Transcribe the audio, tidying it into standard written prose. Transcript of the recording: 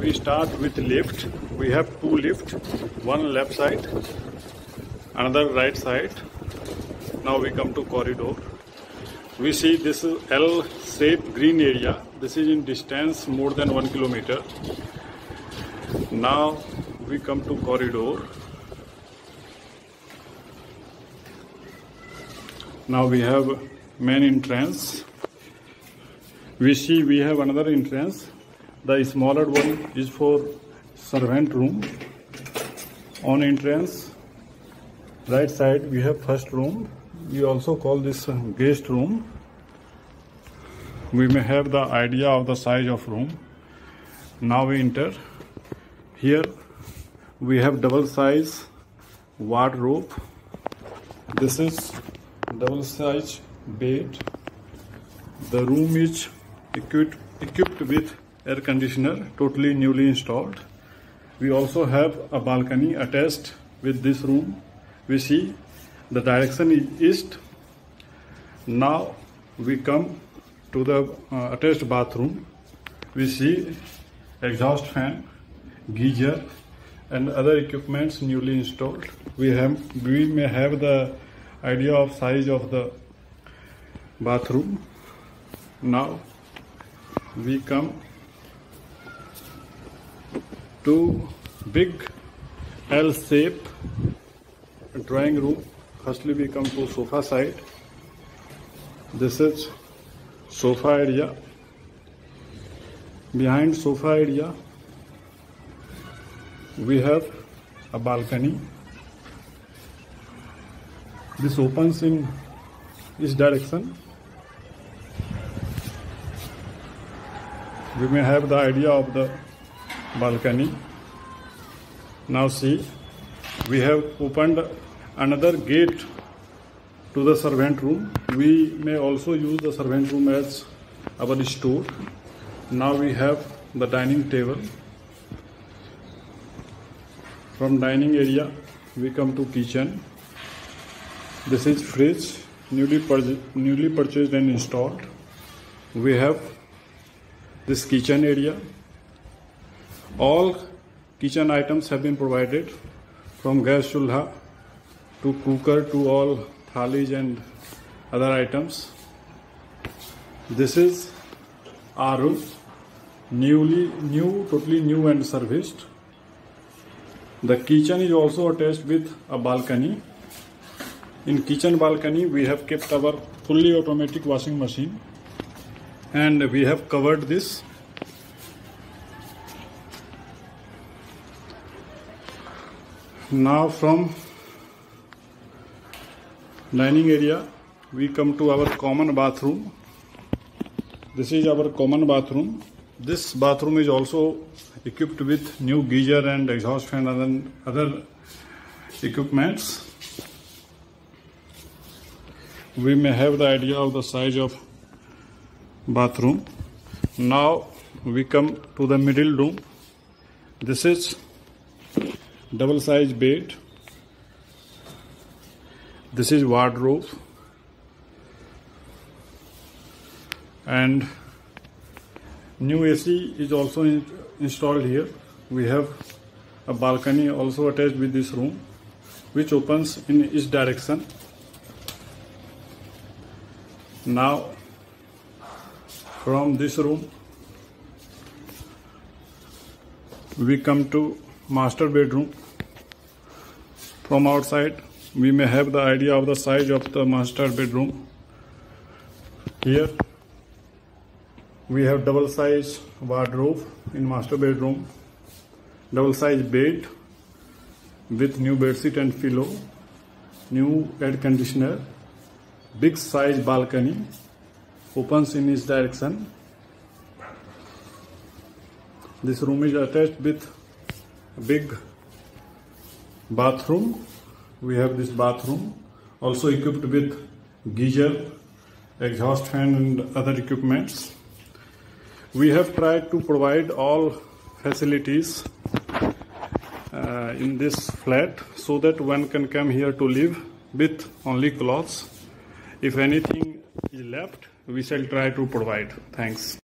we start with lift. We have two lifts, one left side, another right side. Now we come to corridor. We see this is L-shaped green area. This is in distance more than 1 kilometer. Now we come to corridor. Now we have main entrance. We see we have another entrance. The smaller one is for servant room. On entrance, right side we have first room. We also call this guest room. We may have the idea of the size of room. Now we enter. Here we have double size wardrobe. This is double size bed. The room is equipped with air conditioner, totally newly installed. We also have a balcony attached with this room. We see the direction is east. Now we come to the attached bathroom. We see exhaust fan, geyser and other equipments newly installed. We may have the idea of size of the bathroom. Now we come to big L-shape drawing room. Firstly we come to sofa side. This is sofa area. Behind sofa area we have a balcony. This opens in this direction. We may have the idea of the balcony. Now see, we have opened another gate to the servant room. We may also use the servant room as our store. Now we have the dining table. From dining area we come to kitchen. This is fridge, newly purchased and installed. We have this kitchen area. All kitchen items have been provided, from gas chulha to cooker to all thalis and other items. This is our room, totally new and serviced. The kitchen is also attached with a balcony. In kitchen balcony we have kept our fully automatic washing machine and we have covered this. Now from dining area we come to our common bathroom. This is our common bathroom. This bathroom is also equipped with new geyser and exhaust fan and other equipments. We may have the idea of the size of bathroom. Now we come to the middle room. This is double size bed. This is wardrobe and new AC is also installed here. We have a balcony also attached with this room which opens in each direction. Now from this room we come to master bedroom. From outside we may have the idea of the size of the master bedroom. Here we have double size wardrobe in master bedroom, double size bed with new bedsheet and pillow, new air conditioner, big size balcony opens in each direction. This room is attached with a big bathroom. We have this bathroom also equipped with geyser, exhaust fan and other equipments. We have tried to provide all facilities in this flat so that one can come here to live with only clothes. If anything is left, we shall try to provide. Thanks.